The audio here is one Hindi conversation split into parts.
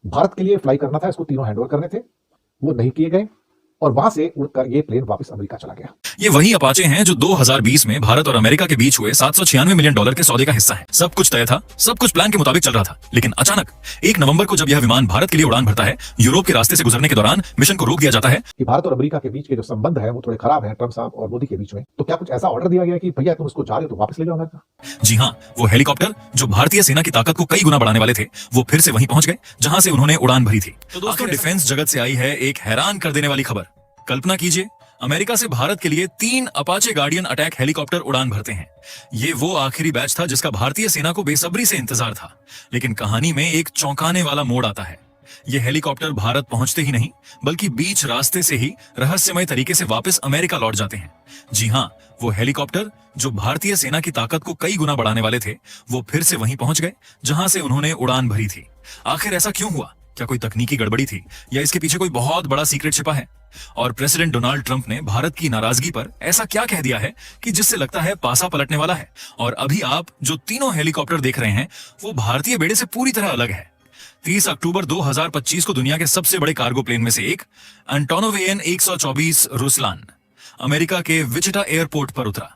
भारत के लिए फ्लाई करना था, इसको तीनों हैंडओवर करने थे, वो नहीं किए गए और वहां से उड़कर ये प्लेन वापस अमेरिका चला गया। ये वही अपाचे हैं जो 2020 में भारत और अमेरिका के बीच हुए $796 मिलियन के सौदे का हिस्सा है। सब कुछ तय था, सब कुछ प्लान के मुताबिक चल रहा था, लेकिन अचानक 1 नवंबर को जब यह विमान भारत के लिए उड़ान भरता है, यूरोप के रास्ते से गुजरने के दौरान मिशन को रोक दिया जाता है कि भारत और अमेरिका के बीच के जो संबंध है वो थोड़े खराब है, ट्रंप साहब और मोदी के बीच में। तो क्या कुछ ऐसा ऑर्डर दिया गया कि भैया तुम इसको जा रहे हो तो वापस ले जाओ अमेरिका? जी हाँ, वो हेलीकॉप्टर जो भारतीय सेना की ताकत को कई गुना बढ़ाने वाले थे, वो फिर से वहीं पहुंच गए जहां से उन्होंने उड़ान भरी थी। तो दोस्तों, डिफेंस जगत से आई है एक हैरान कर देने वाली खबर। कल्पना कीजिए, अमेरिका से भारत के लिए 3 अपाचे गार्डियन अटैक हेलीकॉप्टर उड़ान भरते हैं। ये वो आखिरी बैच था जिसका भारतीय सेना को बेसब्री से इंतजार था। लेकिन कहानी में एक चौंकाने वाला मोड़ आता है। ये हेलीकॉप्टर भारत पहुंचते ही नहीं, बल्कि बीच रास्ते से ही रहस्यमय तरीके से वापस अमेरिका लौट जाते हैं। जी हाँ, वो हेलीकॉप्टर जो भारतीय सेना की ताकत को कई गुना बढ़ाने वाले थे, वो फिर से वहीं पहुंच गए जहां से उन्होंने उड़ान भरी थी। आखिर ऐसा क्यों हुआ? क्या कोई तकनीकी गड़बड़ी थी या इसके पीछे कोई बहुत बड़ा सीक्रेट छिपा है? और प्रेसिडेंट डोनाल्ड ट्रंप ने भारत की नाराजगी पर ऐसा क्या कह दिया है कि जिससे लगता है पासा पलटने वाला है? और अभी आप जो तीनों हेलीकॉप्टर देख रहे हैं, वो भारतीय बेड़े से पूरी तरह अलग है। 30 अक्टूबर 2025 को दुनिया के सबसे बड़े कार्गो प्लेन में से एक एंटोनोव एन 124 रुसलान अमेरिका के विचिटा एयरपोर्ट पर उतरा।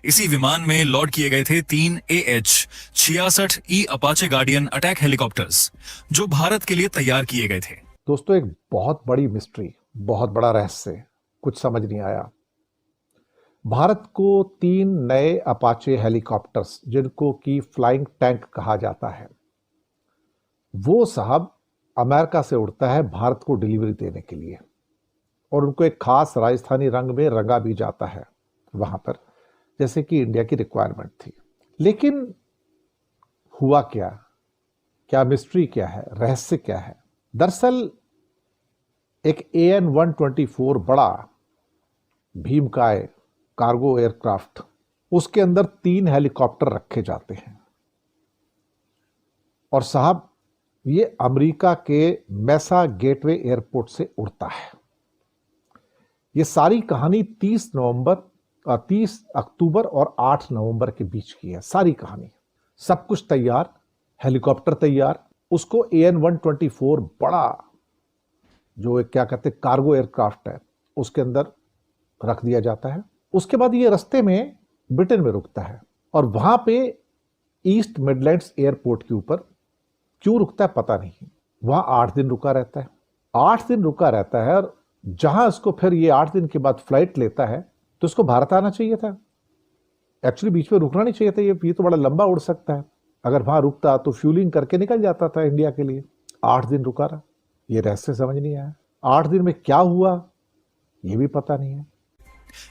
इसी विमान में लॉन्च किए गए थे 3 AH-66E Apache guardian attack helicopters, जो भारत के लिए तैयार किए गए थे। दोस्तों, एक बहुत बड़ी मिस्ट्री, बहुत बड़ा रहस्य, कुछ समझ नहीं आया। भारत को 3 नए अपाचे हेलीकॉप्टर्स, जिनको कि फ्लाइंग टैंक कहा जाता है, वो साहब अमेरिका से उड़ता है भारत को डिलीवरी देने के लिए, और उनको एक खास राजस्थानी रंग में रंगा भी जाता है वहां पर, जैसे कि इंडिया की रिक्वायरमेंट थी। लेकिन हुआ क्या? क्या मिस्ट्री क्या है? रहस्य क्या है? दरअसल एक AN-124 बड़ा भीमकाय कार्गो एयरक्राफ्ट, उसके अंदर 3 हेलीकॉप्टर रखे जाते हैं और साहब ये अमेरिका के मैसा गेटवे एयरपोर्ट से उड़ता है। ये सारी कहानी 30 अक्टूबर और 8 नवंबर के बीच की है। सारी कहानी, सब कुछ तैयार, हेलीकॉप्टर तैयार, उसको AN-124 बड़ा जो एक क्या कहते हैं कार्गो एयरक्राफ्ट है, उसके अंदर रख दिया जाता है। उसके बाद ये रास्ते में ब्रिटेन में रुकता है और वहां पे ईस्ट मिडलैंड्स एयरपोर्ट के ऊपर क्यों रुकता है पता नहीं, वहां 8 दिन रुका रहता है। 8 दिन रुका रहता है और जहां इसको फिर ये 8 दिन के बाद फ्लाइट लेता है, तो इसको भारत आना चाहिए था। एक्चुअली बीच में रुकना नहीं चाहिए था, ये तो बड़ा लंबा उड़ सकता है। अगर वहां रुकता तो फ्यूलिंग करके निकल जाता था इंडिया के लिए। 8 दिन रुका रहा, ये रहस्य समझ नहीं आया। 8 दिन में क्या हुआ ये भी पता नहीं है।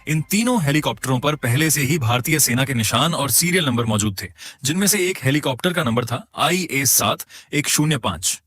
इन तीनों हेलीकॉप्टरों पर पहले से ही भारतीय सेना के निशान और सीरियल नंबर मौजूद थे, जिनमें से एक हेलीकॉप्टर का नंबर था IA-7105।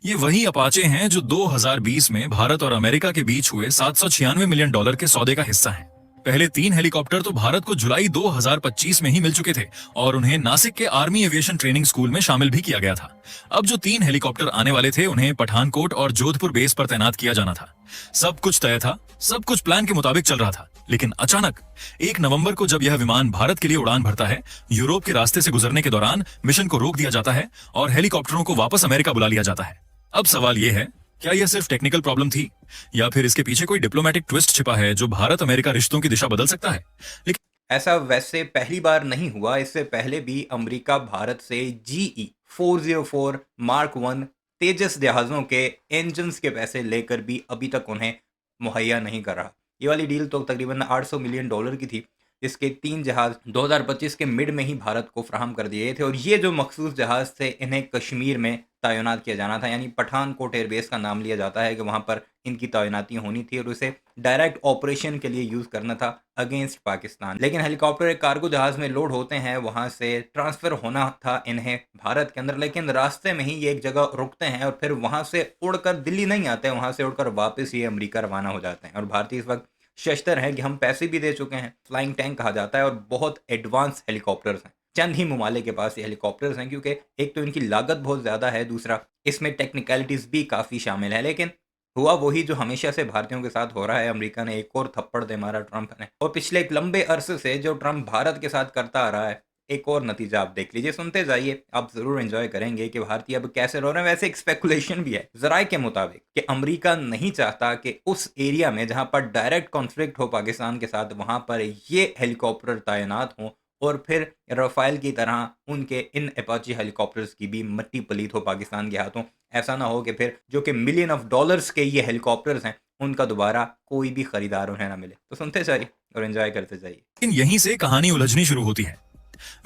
ये वही अपाचे हैं जो 2020 में भारत और अमेरिका के बीच हुए $796 मिलियन के सौदे का हिस्सा हैं। पहले 3 हेलीकॉप्टर तो भारत को जुलाई 2025 में ही मिल चुके थे और उन्हें नासिक के आर्मी एविएशन ट्रेनिंग स्कूल में शामिल भी किया गया था। अब जो 3 हेलीकॉप्टर आने वाले थे, उन्हें पठानकोट और जोधपुर बेस पर तैनात किया जाना था। सब कुछ तय था, सब कुछ प्लान के मुताबिक चल रहा था, लेकिन अचानक 1 नवंबर को जब यह विमान भारत के लिए उड़ान भरता है, यूरोप के रास्ते से गुजरने के दौरान मिशन को रोक दिया जाता है और हेलीकॉप्टरों को वापस अमेरिका बुला लिया जाता है। अब सवाल यह है, क्या यह सिर्फ टेक्निकल प्रॉब्लम थी या फिर इसके पीछे कोई डिप्लोमेटिक ट्विस्ट छिपा है जो भारत अमेरिका रिश्तों की दिशा बदल सकता है? लेकिन ऐसा वैसे पहली बार नहीं हुआ। इससे पहले भी अमेरिका भारत से GE-404 मार्क 1 तेजस जहाज़ों के इंजन्स के पैसे लेकर भी अभी तक उन्हें मुहैया नहीं कर रहा। ये वाली डील तो तकरीबन $800 मिलियन की थी, जिसके 3 जहाज़ 2025 के मिड में ही भारत को फ्राहम कर दिए थे। और ये जो मखसूस जहाज़ थे, इन्हें कश्मीर में तैनात किया जाना था, यानी पठानकोट एयरबेस का नाम लिया जाता है कि वहाँ पर इनकी तैनाती होनी थी और उसे डायरेक्ट ऑपरेशन के लिए यूज़ करना था अगेंस्ट पाकिस्तान। लेकिन हेलीकॉप्टर एक कार्गो जहाज़ में लोड होते हैं, वहाँ से ट्रांसफ़र होना था इन्हें भारत के अंदर, लेकिन रास्ते में ही ये एक जगह रुकते हैं और फिर वहाँ से उड़कर दिल्ली नहीं आते हैं, वहाँ से उड़कर वापस ये अमेरिका रवाना हो जाते हैं। और भारतीय इस वक्त शस्त्र हैं कि हम पैसे भी दे चुके हैं, फ्लाइंग टैंक कहा जाता है, और बहुत एडवांस हेलीकॉप्टर्स हैं। चंद ही ममालिक के पास ये हेलीकॉप्टर्स हैं, क्योंकि एक तो इनकी लागत बहुत ज़्यादा है, दूसरा इसमें टेक्निकलिटीज़ भी काफ़ी शामिल है। लेकिन हुआ वही जो हमेशा से भारतीयों के साथ हो रहा है, अमेरिका ने एक और थप्पड़ दे मारा ट्रंप ने। और पिछले एक लंबे अरसे से जो ट्रंप भारत के साथ करता आ रहा है, एक और नतीजा आप देख लीजिए, सुनते जाइए, आप जरूर एंजॉय करेंगे कि भारतीय अब कैसे रो रहे हैं। वैसे एक स्पेकुलेशन भी है जराए के मुताबिक कि अमेरिका नहीं चाहता कि उस एरिया में जहां पर डायरेक्ट कॉन्फ्लिक्ट हो पाकिस्तान के साथ, वहां पर ये हेलीकॉप्टर तैनात हों और फिर रफाइल की तरह उनके इन अपाची हेलीकॉप्टर्स की भी मट्टी पलीत हो पाकिस्तान के हाथों। ऐसा ना हो कि फिर जो कि मिलियन ऑफ डॉलर्स के ये हेलीकॉप्टर्स हैं, उनका दोबारा कोई भी खरीदार उन्हें ना मिले। तो सुनते जाइए और एंजॉय करते जाइए। लेकिन यहीं से कहानी उलझनी शुरू होती है।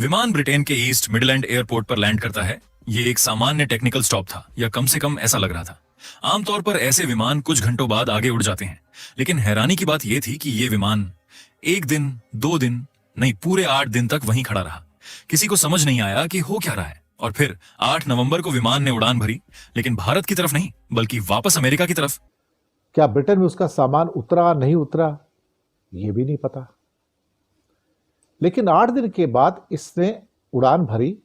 विमान ब्रिटेन के ईस्ट मिडलैंड एयरपोर्ट पर लैंड करता है। ये एक सामान्य टेक्निकल स्टॉप था, या कम से कम ऐसा लग रहा था। आमतौर पर ऐसे विमान कुछ घंटों बाद आगे उड़ जाते हैं, लेकिन हैरानी की बात यह थी कि ये विमान 1 दिन, 2 दिन नहीं, पूरे 8 दिन तक वहीं खड़ा रहा। किसी को समझ नहीं आया कि हो क्या रहा है। और फिर 8 नवंबर को विमान ने उड़ान भरी, लेकिन भारत की तरफ नहीं, बल्कि वापस अमेरिका की तरफ। क्या ब्रिटेन में उसका सामान उतरा नहीं उतरा, ये भी नहीं पता। लेकिन 8 दिन के बाद इसने उड़ान भरी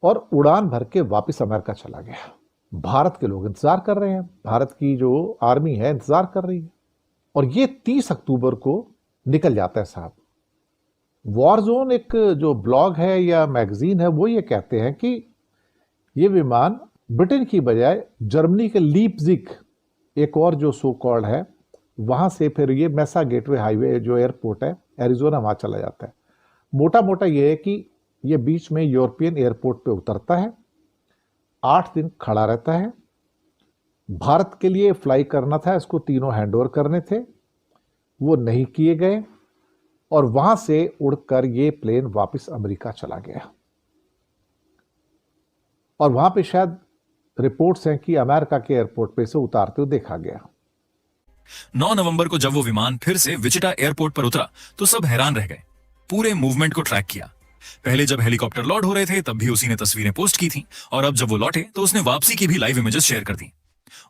और उड़ान भर के वापस अमेरिका चला गया। भारत के लोग इंतजार कर रहे हैं, भारत की जो आर्मी है इंतजार कर रही है, और ये 30 अक्टूबर को निकल जाता है साहब। वॉर जोन एक जो ब्लॉग है या मैगजीन है, वो ये कहते हैं कि ये विमान ब्रिटेन की बजाय जर्मनी के लीपजिग, एक और जो सो कॉल्ड है, वहां से फिर ये मेसा गेटवे हाईवे जो एयरपोर्ट है एरिजोना, वहां चला जाता है। मोटा मोटा ये है कि ये बीच में यूरोपियन एयरपोर्ट पे उतरता है, 8 दिन खड़ा रहता है। भारत के लिए फ्लाई करना था, इसको तीनों हैंडओवर करने थे, वो नहीं किए गए, और वहां से उड़कर ये प्लेन वापस अमेरिका चला गया। और वहां पे शायद रिपोर्ट्स हैं कि अमेरिका के एयरपोर्ट पे से उतारते हुए देखा गया। 9 नवंबर को जब वो विमान फिर से विचिटा एयरपोर्ट पर उतरा तो सब हैरान रह गए। पूरे मूवमेंट को ट्रैक किया। पहले जब हेलीकॉप्टर लौट हो रहे थे तब भी उसी ने तस्वीरें पोस्ट की थी, और अब जब वो लौटे तो उसने वापसी की भी लाइव इमेजेस शेयर कर दी।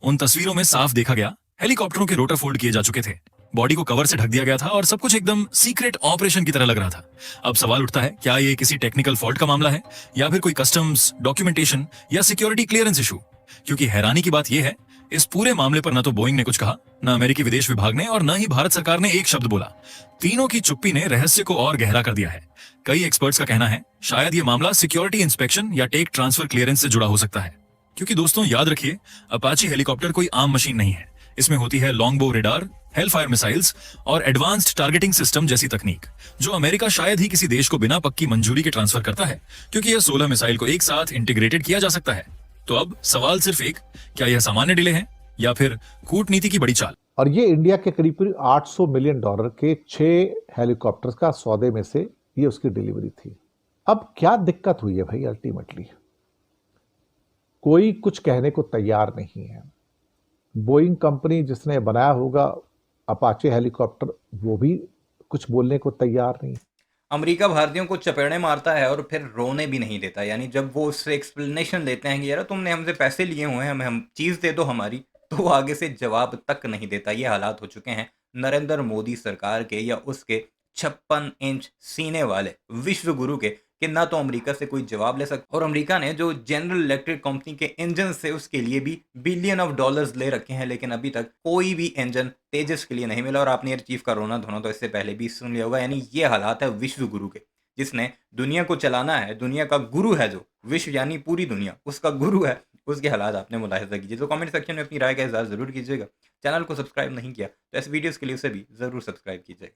उन तस्वीरों में साफ देखा गया हेलीकॉप्टरों के रोटर फोल्ड किए जा चुके थे, बॉडी को कवर से ढक दिया गया था, और सब कुछ एकदम सीक्रेट ऑपरेशन की तरह लग रहा था। अब सवाल उठता है, क्या ये किसी टेक्निकल फॉल्ट का मामला है, या फिर कोई कस्टम्स, डॉक्यूमेंटेशन या सिक्योरिटी क्लियरेंस इशू? क्योंकि हैरानी की बात यह है, इस पूरे मामले पर न तो बोइंग ने कुछ कहा, न अमेरिकी विदेश विभाग ने, और न ही भारत सरकार ने एक शब्द बोला। तीनों की चुप्पी ने रहस्य को और गहरा कर दिया है। कई एक्सपर्ट्स का कहना है शायद ये मामला सिक्योरिटी इंस्पेक्शन या टेक ट्रांसफर क्लियरेंस से जुड़ा हो सकता है। क्योंकि दोस्तों याद रखिए, अपाची हेलीकॉप्टर कोई आम मशीन नहीं है। इसमें होती है लॉन्गबो रेडार, हेलफायर मिसाइल्स और एडवांस्ड टारगेटिंग सिस्टम जैसी तकनीक, जो अमेरिका शायद ही किसी देश को बिना पक्की मंजूरी के ट्रांसफर करता है, क्योंकि यह 16 मिसाइल को एक साथ इंटीग्रेटेड किया जा सकता है। तो अब सवाल सिर्फ एक, क्या यह सामान्य डिले है या फिर कूटनीति की बड़ी चाल? और ये इंडिया के करीब करीब $800 मिलियन के 6 हेलीकॉप्टर्स का सौदे में से ये उसकी डिलीवरी थी। अब क्या दिक्कत हुई है भाई? अल्टीमेटली कोई कुछ कहने को तैयार नहीं है। बोइंग कंपनी जिसने बनाया होगा अपाचे हेलीकॉप्टर, वो भी कुछ बोलने को तैयार नहीं। अमेरिका भारतीयों को चपेड़े मारता है और फिर रोने भी नहीं देता। यानी जब वो उससे एक्सप्लेनेशन लेते हैं कि यार तुमने हमसे पैसे लिए हुए हैं, हमें हम चीज़ दे दो हमारी, तो वो आगे से जवाब तक नहीं देता। ये हालात हो चुके हैं नरेंद्र मोदी सरकार के या उसके 56 इंच सीने वाले विश्व गुरु के, कि ना तो अमेरिका से कोई जवाब ले सकता। और अमेरिका ने जो जनरल इलेक्ट्रिक कंपनी के इंजन से उसके लिए भी बिलियन ऑफ डॉलर्स ले रखे हैं, लेकिन अभी तक कोई भी इंजन तेजस के लिए नहीं मिला। और आपने एयर चीफ का रोना धोना तो इससे पहले भी सुन लिया होगा। यानी ये हालात है विश्व गुरु के, जिसने दुनिया को चलाना है, दुनिया का गुरु है, जो विश्व यानी पूरी दुनिया उसका गुरु है, उसके हालात आपने मुलाहिजा कीजिए। तो कमेंट सेक्शन में अपनी राय का इज़हार जरूर कीजिएगा। चैनल को सब्सक्राइब नहीं किया तो ऐसे वीडियोस के लिए उसे भी जरूर सब्सक्राइब कीजिएगा।